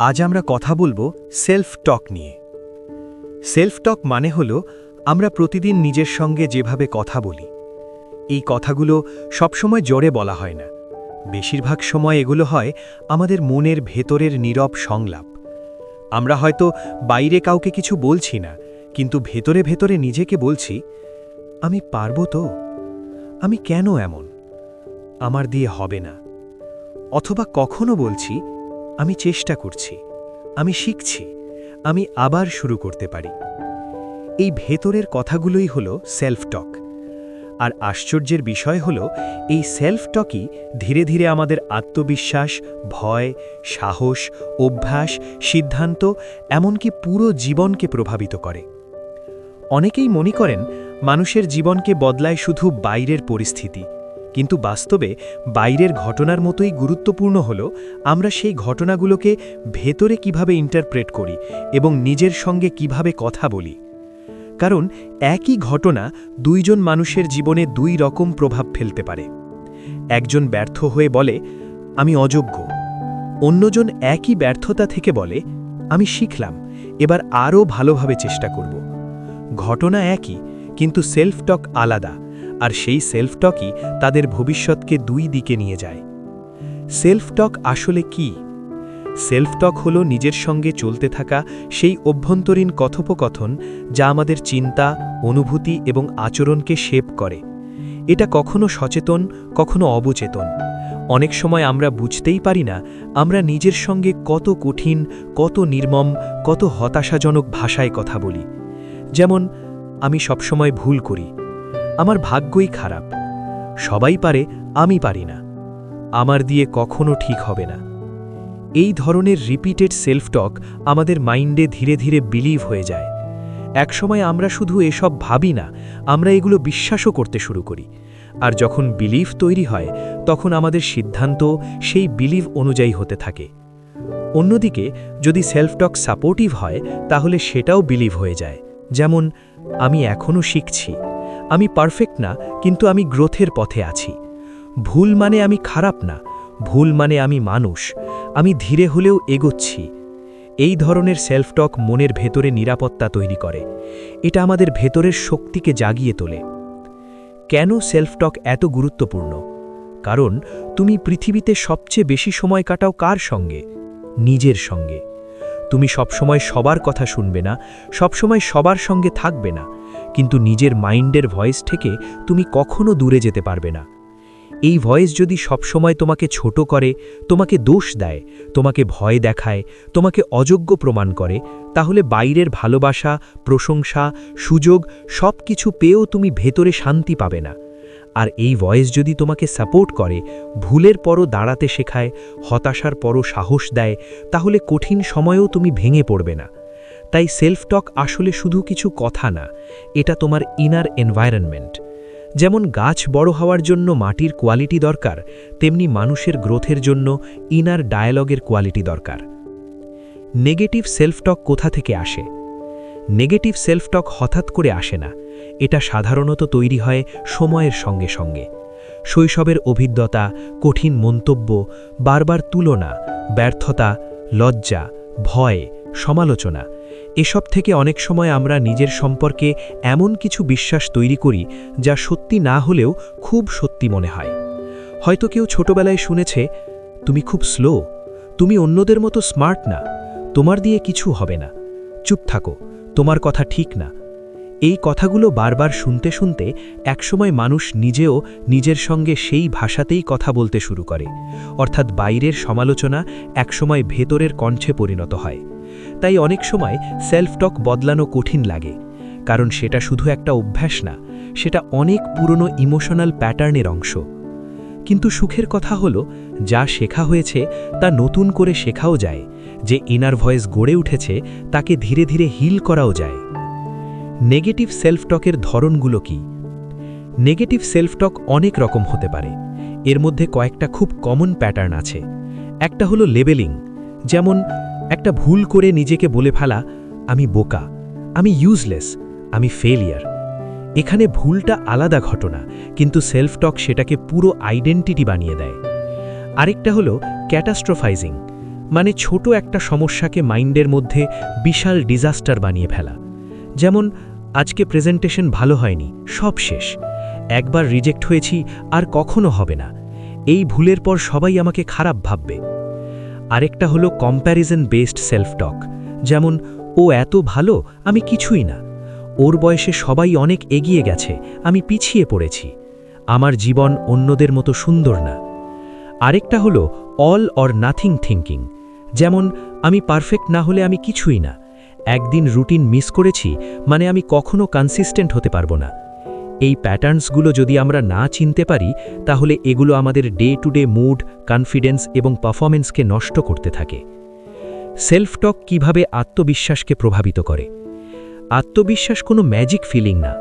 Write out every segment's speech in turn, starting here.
আজ আমরা কথা বলবো সেলফ টক নিয়ে। সেলফ টক মানে হলো আমরা প্রতিদিন নিজের সঙ্গে যেভাবে কথা বলি। এই কথাগুলো সবসময় জোরে বলা হয় না, বেশিরভাগ সময় এগুলো হয় আমাদের মনের ভেতরের নীরব সংলাপ। আমরা হয়তো বাইরে কাউকে কিছু বলছি না, কিন্তু ভেতরে ভেতরে নিজেকে বলছি, আমি পারবো তো? আমি কেন এমন? আমার দিয়ে হবে না। অথবা কখনো বলছি, আমি চেষ্টা করছি, আমি শিখছি, আমি আবার শুরু করতে পারি। এই ভেতরের কথাগুলোই হলো সেলফ টক। আর আশ্চর্যের বিষয় হলো এই সেলফ টকই ধীরে ধীরে আমাদের আত্মবিশ্বাস, ভয়, সাহস, অভ্যাস, সিদ্ধান্ত, এমনকি পুরো জীবনকে প্রভাবিত করে। অনেকেই মনে করেন মানুষের জীবনকে বদলায় শুধু বাইরের পরিস্থিতি, কিন্তু বাস্তবে বাইরের ঘটনার মতোই গুরুত্বপূর্ণ হলো আমরা সেই ঘটনাগুলোকে ভেতরে কিভাবে ইন্টারপ্রেট করি এবং নিজের সঙ্গে কিভাবে কথা বলি। কারণ একই ঘটনা দুইজন মানুষের জীবনে দুই রকম প্রভাব ফেলতে পারে। একজন ব্যর্থ হয়ে বলে, আমি অযোগ্য। অন্যজন একই ব্যর্থতা থেকে বলে, আমি শিখলাম, এবার আরও ভালোভাবে চেষ্টা করব। ঘটনা একই, কিন্তু সেলফ টক আলাদা, আর সেই সেলফ টকই তাদের ভবিষ্যৎকে দুই দিকে নিয়ে যায়। সেলফ টক আসলে কি? সেলফ টক হলো নিজের সঙ্গে চলতে থাকা সেই অভ্যন্তরীণ কথোপকথন যা আমাদের চিন্তা, অনুভূতি এবং আচরণকে শেপ করে। এটা কখনো সচেতন, কখনো অবচেতন। অনেক সময় আমরা বুঝতেই পারি না আমরা নিজের সঙ্গে কত কঠিন, কত নির্মম, কত হতাশাজনক ভাষায় কথা বলি। যেমন, আমি সবসময় ভুল করি, আমার ভাগ্যই খারাপ, সবাই পারে, আমি পারি না, আমার দিয়ে কখনো ঠিক হবে না। এই ধরনের রিপিটেড সেলফ টক আমাদের মাইন্ডে ধীরে ধীরে বিলিভ হয়ে যায়। একসময় আমরা শুধু এসব ভাবি না, আমরা এগুলো বিশ্বাসও করতে শুরু করি। আর যখন বিলিভ তৈরি হয়, তখন আমাদের সিদ্ধান্ত সেই বিলিভ অনুযায়ী হতে থাকে। অন্যদিকে যদি সেলফ টক সাপোর্টিভ হয়, তাহলে সেটাও বিলিভ হয়ে যায়। যেমন, আমি এখনও শিখছি, আমি পারফেক্ট না, কিন্তু আমি গ্রোথের পথে আছি। ভুল মানে আমি খারাপ না, ভুল মানে আমি মানুষ, আমি ধীরে হলেও এগোচ্ছি। এই ধরনের সেলফ টক মনের ভেতরে নিরাপত্তা তৈরি করে। এটা আমাদের ভেতরের শক্তিকে জাগিয়ে তোলে। কেন সেলফ টক এত গুরুত্বপূর্ণ? কারণ তুমি পৃথিবীতে সবচেয়ে বেশি সময় কাটাও কার সঙ্গে? নিজের সঙ্গে। তুমি সবসময় সবার কথা শুনবে না, সবসময় সবার সঙ্গে থাকবে না, কিন্তু নিজের মাইন্ডের ভয়েস থেকে তুমি কখনো দূরে যেতে পারবে না। এই ভয়েস যদি সবসময় তোমাকে ছোট করে, তোমাকে দোষ দেয়, তোমাকে ভয় দেখায়, তোমাকে অযোগ্য প্রমাণ করে, তাহলে বাইরের ভালোবাসা, প্রশংসা, সুযোগ সব কিছু পেয়েও তুমি ভেতরে শান্তি পাবে না। আর এই ভয়েস যদি তোমাকে সাপোর্ট করে, ভুলের পরও দাঁড়াতে শেখায়, হতাশার পরও সাহস দেয়, তাহলে কঠিন সময়েও তুমি ভেঙে পড়বে না। তাই সেলফ টক আসলে শুধু কিছু কথা না, এটা তোমার ইনার এনভায়রনমেন্ট। যেমন গাছ বড় হওয়ার জন্য মাটির কোয়ালিটি দরকার, তেমনি মানুষের গ্রোথের জন্য ইনার ডায়ালগের কোয়ালিটি দরকার। নেগেটিভ সেলফ টক কোথা থেকে আসে? নেগেটিভ সেলফ টক হঠাৎ করে আসে না, এটা সাধারণত তৈরি হয় সময়ের সঙ্গে সঙ্গে। শৈশবের অভিজ্ঞতা, কঠিন মন্তব্য, বারবার তুলনা, ব্যর্থতা, লজ্জা, ভয়, সমালোচনা, এসব থেকে অনেক সময় আমরা নিজের সম্পর্কে এমন কিছু বিশ্বাস তৈরি করি যা সত্যি না হলেও খুব সত্যি মনে হয়। হয়তো কেউ ছোটবেলায় শুনেছে, তুমি খুব স্লো, তুমি অন্যদের মতো স্মার্ট না, তোমার দিয়ে কিছু হবে না, চুপ থাকো, তোমার কথা ঠিক না। এই কথাগুলো বারবার শুনতে শুনতে একসময় মানুষ নিজেও নিজের সঙ্গে সেই ভাষাতেই কথা বলতে শুরু করে, অর্থাৎ বাইরের সমালোচনা একসময় ভেতরের কণ্ঠে পরিণত হয়। তাই অনেক সময় সেলফ টক বদলানো কঠিন লাগে, কারণ সেটা শুধু একটা অভ্যাস না, সেটা অনেক পুরনো ইমোশনাল প্যাটার্নের অংশ। কিন্তু সুখের কথা হলো, যা শেখা হয়েছে তা নতুন করে শেখাও যায়, যে ইনার ভয়েস গড়ে উঠেছে তাকে ধীরে ধীরে হিল করাও যায়। নেগেটিভ সেলফ টকের ধরনগুলো কি? নেগেটিভ সেলফ টক অনেক রকম হতে পারে। এর মধ্যে কয়েকটা খুব কমন প্যাটার্ন আছে। একটা হলো লেবেলিং, যেমন একটা ভুল করে নিজেকে বলে ফেলা, আমি বোকা, আমি ইউজলেস, আমি ফেলিয়ার। এখানে ভুলটা আলাদা ঘটনা, কিন্তু সেলফ টক সেটাকে পুরো আইডেন্টিটি বানিয়ে দেয়। আরেকটা হলো ক্যাটাস্ট্রোফাইজিং, মানে ছোট একটা সমস্যাকে মাইন্ডের মধ্যে বিশাল ডিজাস্টার বানিয়ে ফেলা। যেমন আজকে প্রেজেন্টেশন ভালো হয়নি, সব শেষ, একবার রিজেক্ট হয়েছি, আর কখনো হবে না, এই ভুলের পর সবাই আমাকে খারাপ ভাববে। আরেকটা হলো কম্প্যারিজন বেসড সেলফ টক, যেমন ও এত ভালো, আমি কিছুই না, ওর বয়সে সবাই অনেক এগিয়ে গেছে, আমি পিছিয়ে পড়েছি, আমার জীবন অন্যদের মতো সুন্দর না। আরেকটা হলো অল অর নাথিং থিঙ্কিং, যেমন আমি পারফেক্ট না হলে আমি কিছুই না, একদিন রুটিন মিস করেছি মানে আমি কখনো কনসিস্টেন্ট হতে পারবো না। এই প্যাটার্নসগুলো যদি আমরা না চিনতে পারি, তাহলে এগুলো আমাদের day to day mood, confidence এবং পারফরমেন্সকে নষ্ট করতে থাকে। সেলফ টক কিভাবে আত্মবিশ্বাসকে প্রভাবিত করে? আত্মবিশ্বাস কোনো ম্যাজিক ফিলিং না,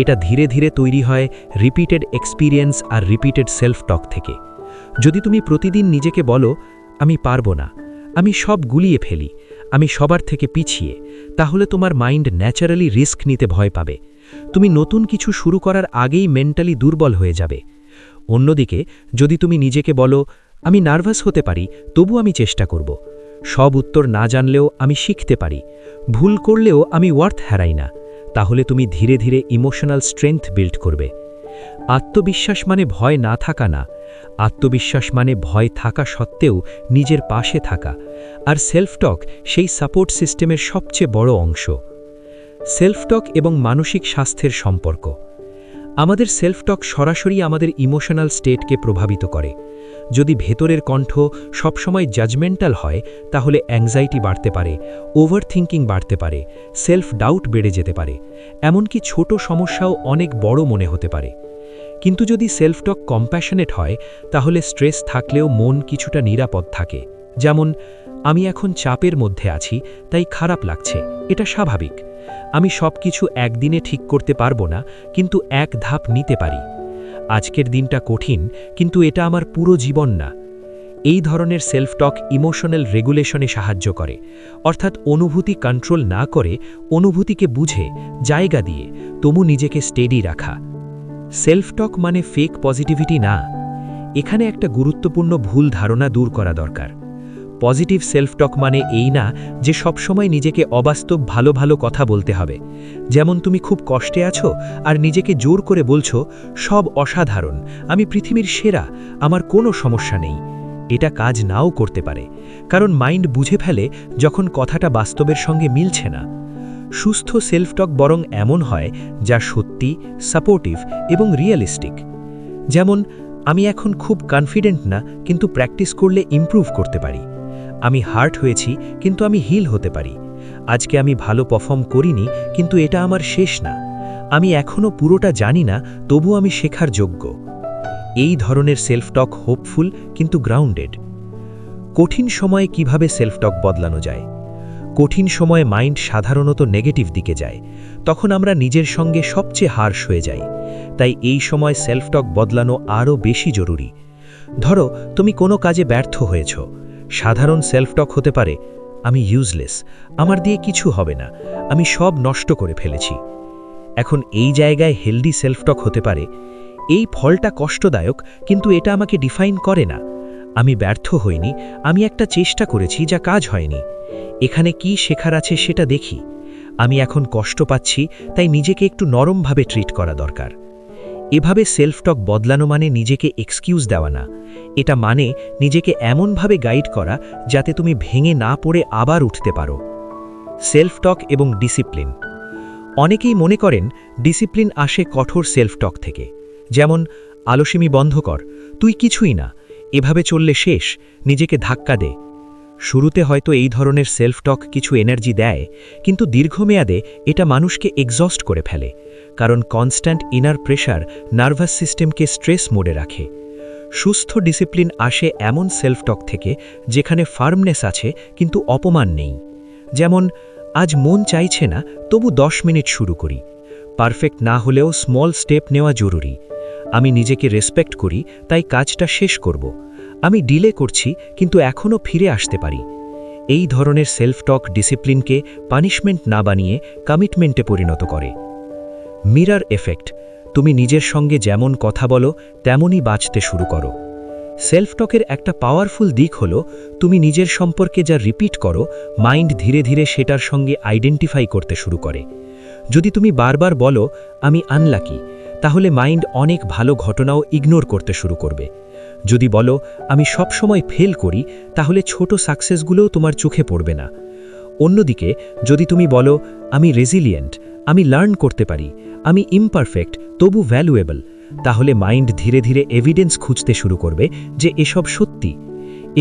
এটা ধীরে ধীরে তৈরি হয় রিপিটেড এক্সপিরিয়েন্স আর রিপিটেড সেলফ টক থেকে। যদি তুমি প্রতিদিন নিজেকে বলো, আমি পারবো না, আমি সব গুলিয়ে ফেলি, আমি সবার থেকে পিছিয়ে, তাহলে তোমার মাইন্ড ন্যাচারালি রিস্ক নিতে ভয় পাবে। তুমি নতুন কিছু শুরু করার আগেই মেন্টালি দুর্বল হয়ে যাবে। অন্যদিকে যদি তুমি নিজেকে বলো, আমি নার্ভাস হতে পারি, তবু আমি চেষ্টা করব, সব উত্তর না জানলেও আমি শিখতে পারি, ভুল করলেও আমি ওয়ার্থ হারাই না, তাহলে তুমি ধীরে ধীরে ইমোশনাল স্ট্রেংথ বিল্ড করবে। আত্মবিশ্বাস মানে ভয় না থাকা না, আত্মবিশ্বাস মানে ভয় থাকা সত্ত্বেও নিজের পাশে থাকা, আর সেলফ টক সেই সাপোর্ট সিস্টেমের সবচেয়ে বড় অংশ। সেলফ টক এবং মানসিক স্বাস্থ্যের সম্পর্ক। আমাদের সেলফ টক সরাসরি আমাদের ইমোশনাল স্টেটকে প্রভাবিত করে। যদি ভেতরের কণ্ঠ সবসময় জাজমেন্টাল হয়, তাহলে অ্যাংজাইটি বাড়তে পারে, ওভার থিঙ্কিং বাড়তে পারে, সেলফ ডাউট বেড়ে যেতে পারে, এমনকি ছোট সমস্যাও অনেক বড় মনে হতে পারে। কিন্তু যদি সেলফ টক কম্প্যাশনেট হয়, তাহলে স্ট্রেস থাকলেও মন কিছুটা নিরাপদ থাকে। যেমন, আমি এখন চাপের মধ্যে আছি, তাই খারাপ লাগছে, এটা স্বাভাবিক, আমি সব কিছু একদিনে ঠিক করতে পারবো না, কিন্তু এক ধাপ নিতে পারি, আজকের দিনটা কঠিন, কিন্তু এটা আমার পুরো জীবন না। এই ধরনের সেলফ টক ইমোশনাল রেগুলেশনে সাহায্য করে, অর্থাৎ অনুভূতি কন্ট্রোল না করে অনুভূতিকে বুঝে জায়গা দিয়ে তবু নিজেকে স্টেডি রাখা। সেলফ টক মানে ফেক পজিটিভিটি না। এখানে একটা গুরুত্বপূর্ণ ভুল ধারণা দূর করা দরকার। পজিটিভ সেলফ টক মানে এই না যে সবসময় নিজেকে অবাস্তব ভালো ভালো কথা বলতে হবে। যেমন তুমি খুব কষ্টে আছো আর নিজেকে জোর করে বলছো, সব অসাধারণ, আমি পৃথিবীর সেরা, আমার কোনো সমস্যা নেই। এটা কাজ নাও করতে পারে, কারণ মাইন্ড বুঝে ফেলে যখন কথাটা বাস্তবের সঙ্গে মিলছে না। সুস্থ সেলফ টক বরং এমন হয় যা সত্যি, সাপোর্টিভ এবং রিয়েলিস্টিক। যেমন, আমি এখন খুব কনফিডেন্ট না, কিন্তু প্র্যাকটিস করলে ইমপ্রুভ করতে পারি। আমি হার্ট হয়েছি, কিন্তু আমি হিল হতে পারি। আজকে আমি ভালো পারফর্ম করিনি, কিন্তু এটা আমার শেষ না। আমি এখনও পুরোটা জানি না, তবু আমি শেখার যোগ্য। এই ধরনের সেলফ টক হোপফুল কিন্তু গ্রাউন্ডেড। কঠিন সময়ে কিভাবে সেলফ টক বদলানো যায়? কঠিন সময়ে মাইন্ড সাধারণত নেগেটিভ দিকে যায়, তখন আমরা নিজের সঙ্গে সবচেয়ে হার্শ হয়ে যাই। তাই এই সময় সেলফ টক বদলানো আরও বেশি জরুরি। ধরো তুমি কোনো কাজে ব্যর্থ হয়েছ, সাধারণ সেলফ টক হতে পারে, আমি ইউজলেস, আমার দিয়ে কিছু হবে না, আমি সব নষ্ট করে ফেলেছি। এখন এই জায়গায় হেলদি সেলফ টক হতে পারে, এই ফলটা কষ্টদায়ক, কিন্তু এটা আমাকে ডিফাইন করে না, আমি ব্যর্থ হইনি, আমি একটা চেষ্টা করেছি যা কাজ হয়নি, এখানে কি শেখার আছে সেটা দেখি, আমি এখন কষ্ট পাচ্ছি, তাই নিজেকে একটু নরমভাবে ট্রিট করা দরকার। এভাবে সেলফ টক বদলানো মানে নিজেকে এক্সকিউজ দেওয়া না, এটা মানে নিজেকে এমনভাবে গাইড করা যাতে তুমি ভেঙে না পড়ে আবার উঠতে পারো। সেলফ টক এবং ডিসিপ্লিন। অনেকেই মনে করেন ডিসিপ্লিন আসে কঠোর সেলফ টক থেকে, যেমন আলসেমি বন্ধ কর, তুই কিছুই না, এভাবে চললে শেষ, নিজেকে ধাক্কা দে। শুরুতে হয়তো এই ধরনের সেলফ টক কিছু এনার্জি দেয়, কিন্তু দীর্ঘমেয়াদে এটা মানুষকে এক্সস্ট করে ফেলে, কারণ কনস্ট্যান্ট ইনার প্রেশার নার্ভাস সিস্টেমকে স্ট্রেস মোডে রাখে। সুস্থ ডিসিপ্লিন আসে এমন সেলফ টক থেকে যেখানে ফার্মনেস আছে কিন্তু অপমান নেই। যেমন, আজ মন চাইছে না, তবু 10 মিনিট শুরু করি, পারফেক্ট না হলেও স্মল স্টেপ নেওয়া জরুরি, আমি নিজেকে রেসপেক্ট করি, তাই কাজটা শেষ করব, আমি ডিলে করছি, কিন্তু এখনও ফিরে আসতে পারি। এই ধরনের সেলফ টক ডিসিপ্লিনকে পানিশমেন্ট না বানিয়ে কমিটমেন্টে পরিণত করে। Mirror effect. তুমি নিজের সঙ্গে যেমন কথা বলো তেমনই বাঁচতে শুরু করো। সেলফ টকের একটা পাওয়ারফুল দিক হলো তুমি নিজের সম্পর্কে যা রিপিট করো, মাইন্ড ধীরে ধীরে সেটার সঙ্গে আইডেন্টিফাই করতে শুরু করে। যদি তুমি বারবার বলো আমি আনলাকি, তাহলে মাইন্ড অনেক ভালো ঘটনাও ইগনোর করতে শুরু করবে। যদি বলো আমি সব সময় ফেল করি, তাহলে ছোট সাকসেসগুলোও তোমার চোখে পড়বে না। অন্যদিকে যদি তুমি বলো আমি রেজিলিয়েন্ট, আমি লার্ন করতে পারি, আমি ইমপারফেক্ট তবু ভ্যালুয়েবল, তাহলে মাইন্ড ধীরে ধীরে এভিডেন্স খুঁজতে শুরু করবে যে এসব সত্যি।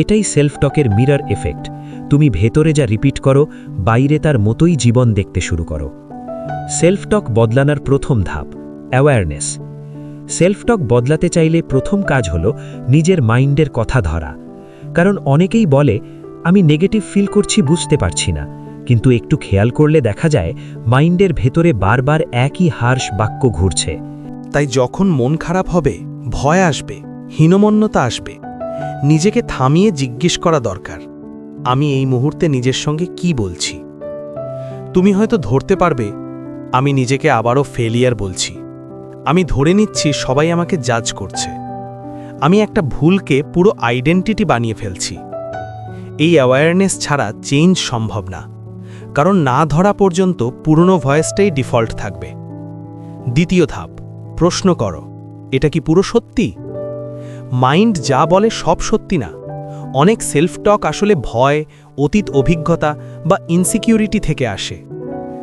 এটাই সেলফ টকের মিরর এফেক্ট। তুমি ভেতরে যা রিপিট করো, বাইরে তার মতোই জীবন দেখতে শুরু করো। সেলফ টক বদলানোর প্রথম ধাপ অ্যাওয়ারনেস। সেলফ টক বদলাতে চাইলে প্রথম কাজ হলো নিজের মাইন্ডের কথা ধরা। কারণ অনেকেই বলে আমি নেগেটিভ ফিল করছি, বুঝতে পারছি না, কিন্তু একটু খেয়াল করলে দেখা যায় মাইন্ডের ভেতরে বারবার একই হার্শ বাক্য ঘুরছে। তাই যখন মন খারাপ হবে, ভয় আসবে, হীনমন্যতা আসবে, নিজেকে থামিয়ে জিজ্ঞেস করা দরকার, আমি এই মুহূর্তে নিজের সঙ্গে কি বলছি। তুমি হয়তো ধরতে পারবে আমি নিজেকে আবারও ফেলিয়ার বলছি, আমি ধরে নিচ্ছি সবাই আমাকে জাজ করছে, আমি একটা ভুলকে পুরো আইডেন্টিটি বানিয়ে ফেলছি। এই অ্যাওয়ারনেস ছাড়া চেঞ্জ সম্ভব না, কারণ না ধরা পর্যন্ত পুরনো ভয়েসটাই ডিফল্ট থাকবে। দ্বিতীয় ধাপ, প্রশ্ন করো, এটা কি পুরো সত্যি? মাইন্ড যা বলে সব সত্যি না। অনেক সেলফ টক আসলে ভয়, অতীত অভিজ্ঞতা বা ইনসিকিউরিটি থেকে আসে।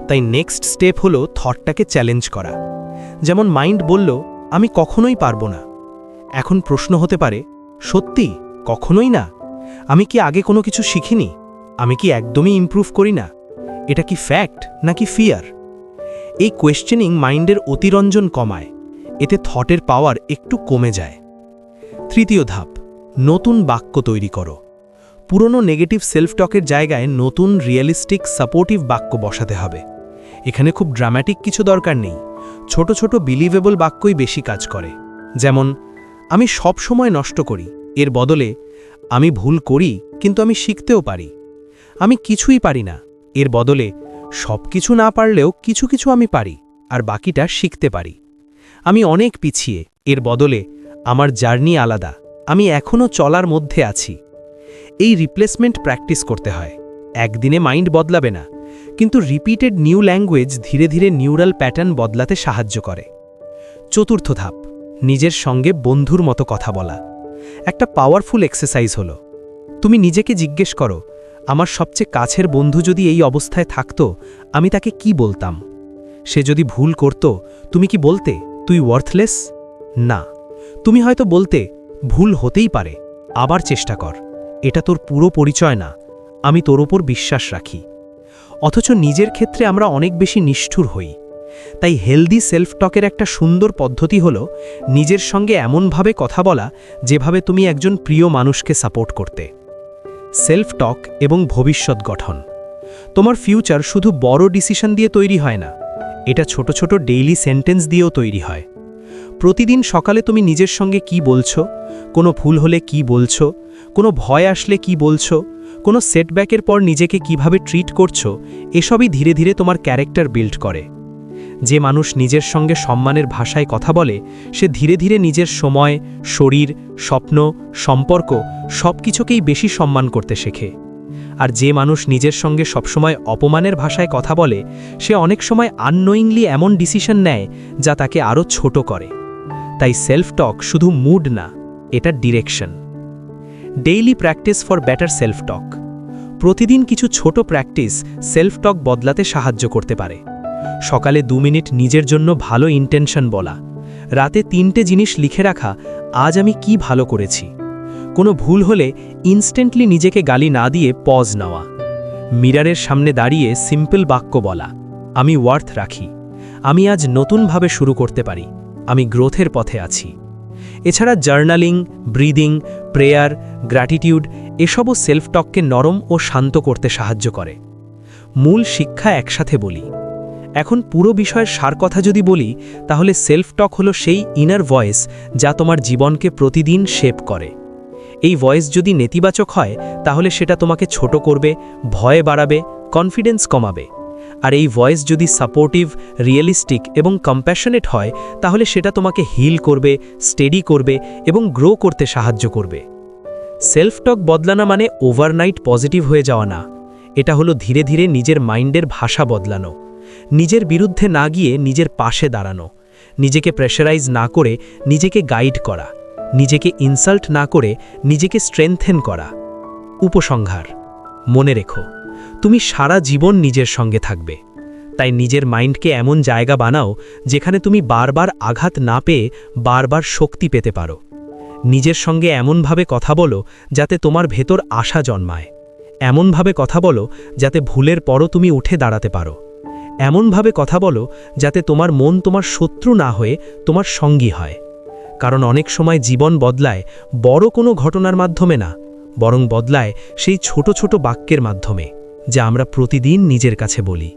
তাই নেক্সট স্টেপ হলো থটটাকে চ্যালেঞ্জ করা। যেমন মাইন্ড বলল আমি কখনোই পারবো না, এখন প্রশ্ন হতে পারে সত্যি কখনোই না? আমি কি আগে কোনো কিছু শিখিনি? আমি কি একদমই ইমপ্রুভ করি না? এটা কি ফ্যাক্ট নাকি ফিয়ার? এই কোয়েশ্চেনিং মাইন্ডের অতিরঞ্জন কমায়, এতে থটের পাওয়ার একটু কমে যায়। তৃতীয় ধাপ, নতুন বাক্য তৈরি করো। পুরনো নেগেটিভ সেলফ টকের জায়গায় নতুন রিয়েলিস্টিক সাপোর্টিভ বাক্য বসাতে হবে। এখানে খুব ড্রামাটিক কিছু দরকার নেই, ছোট ছোট বিলিভেবল বাক্যই বেশি কাজ করে। যেমন আমি সব সময় নষ্ট করি, এর বদলে আমি ভুল করি কিন্তু আমি শিখতেও পারি। আমি কিছুই পারি না, এর বদলে সব কিছু না পারলেও কিছু কিছু আমি পারি আর বাকিটা শিখতে পারি। আমি অনেক পিছিয়ে, এর বদলে আমার জার্নি আলাদা, আমি এখনও চলার মধ্যে আছি। এই রিপ্লেসমেন্ট প্র্যাকটিস করতে হয়। একদিনে মাইন্ড বদলাবে না, কিন্তু রিপিটেড নিউ ল্যাঙ্গুয়েজ ধীরে ধীরে নিউরাল প্যাটার্ন বদলাতে সাহায্য করে। চতুর্থ ধাপ, নিজের সঙ্গে বন্ধুর মতো কথা বলা। একটা পাওয়ারফুল এক্সারসাইজ হলো, তুমি নিজেকে জিজ্ঞেস করো আমার সবচেয়ে কাছের বন্ধু যদি এই অবস্থায় থাকতো, আমি তাকে কি বলতাম? সে যদি ভুল করত, তুমি কি বলতে তুই ওয়ার্থলেস? না, তুমি হয়তো বলতে ভুল হতেই পারে, আবার চেষ্টা কর, এটা তোর পুরো পরিচয় না, আমি তোর ওপর বিশ্বাস রাখি। অথচ নিজের ক্ষেত্রে আমরা অনেক বেশি নিষ্ঠুর হই। তাই হেলদি সেলফ টকের একটা সুন্দর পদ্ধতি হলো নিজের সঙ্গে এমনভাবে কথা বলা যেভাবে তুমি একজন প্রিয় মানুষকে সাপোর্ট করতে। সেলফ টক এবং ভবিষ্যৎ গঠন। তোমার ফিউচার শুধু বড় ডিসিশন দিয়ে তৈরি হয় না, এটা ছোট ছোট ডেইলি সেন্টেন্স দিয়েও তৈরি হয়। প্রতিদিন সকালে তুমি নিজের সঙ্গে কি বলছো, কোনো ভুল হলে কি বলছো, কোনো ভয় আসলে কি বলছো, কোনো সেটব্যাকের পর নিজেকে কিভাবে ট্রিট করছো, এসবই ধীরে ধীরে তোমার ক্যারেক্টার বিল্ড করে। যে মানুষ নিজের সঙ্গে সম্মানের ভাষায় কথা বলে, সে ধীরে ধীরে নিজের সময়, শরীর, স্বপ্ন, সম্পর্ক সব কিছুকেই বেশি সম্মান করতে শেখে। আর যে মানুষ নিজের সঙ্গে সবসময় অপমানের ভাষায় কথা বলে, সে অনেক সময় আননোয়িংলি এমন ডিসিশন নেয় যা তাকে আরও ছোট করে। তাই সেলফ টক শুধু মুড না, এটা direction. Daily practice for better self টক। প্রতিদিন কিছু ছোট প্র্যাকটিস সেলফ টক বদলাতে সাহায্য করতে পারে। সকালে 2 মিনিট নিজের জন্য ভালো ইন্টেনশন বলা, রাতে 3টে জিনিস লিখে রাখা, আজ আমি কি ভালো করেছি। কোনো ভুল হলে ইনস্ট্যান্টলি নিজেকে গালি না দিয়ে পজ নেওয়া। মিররের সামনে দাঁড়িয়ে সিম্পল বাক্য বলা, আমি ওয়ার্থ রাখি, আমি আজ নতুনভাবে শুরু করতে পারি, আমি গ্রোথের পথে আছি। এছাড়া জার্নালিং, ব্রিদিং, প্রেয়ার, গ্র্যাটিটিউড এসবও সেলফ টককে নরম ও শান্ত করতে সাহায্য করে। মূল শিক্ষা একসাথে বলি। এখন পুরো বিষয়ের সার কথা যদি বলি, তাহলে সেলফ টক হলো সেই ইনার ভয়েস যা তোমার জীবনকে প্রতিদিন শেপ করে। এই ভয়েস যদি নেতিবাচক হয়, তাহলে সেটা তোমাকে ছোট করবে, ভয় বাড়াবে, কনফিডেন্স কমাবে। আর এই ভয়েস যদি সাপোর্টিভ, রিয়েলিস্টিক এবং কম্প্যাশনেট হয় তাহলে সেটা তোমাকে হিল করবে, স্টেডি করবে এবং গ্রো করতে সাহায্য করবে। সেলফ টক বদলানো মানে ওভারনাইট পজিটিভ হয়ে যাওয়া না, এটা হলো ধীরে ধীরে নিজের মাইন্ডের ভাষা বদলানো, নিজের বিরুদ্ধে না গিয়ে নিজের পাশে দাঁড়ানো, নিজেকে প্রেশারাইজ না করে নিজেকে গাইড করা, নিজেকে ইনসাল্ট না করে নিজেকে স্ট্রেংথেন করা। উপসংহার: মনে রেখো, তুমি সারা জীবন নিজের সঙ্গে থাকবে, তাই নিজের মাইন্ডকে এমন জায়গা বানাও যেখানে তুমি বারবার আঘাত না পেয়ে বারবার শক্তি পেতে পারো। নিজের সঙ্গে এমনভাবে কথা বলো যাতে তোমার ভেতর আশা জন্মায়, এমনভাবে কথা বলো যাতে ভুলের পরও তুমি উঠে দাঁড়াতে পারো, এমনভাবে কথা বলো যাতে তোমার মন তোমার শত্রু না হয়ে তোমার সঙ্গী হয়। কারণ অনেক সময় জীবন বদলায় বড় কোনো ঘটনার মাধ্যমে না, বরং বদলায় সেই ছোট ছোট বাক্যের মাধ্যমে, যা আমরা প্রতিদিন নিজের কাছে বলি।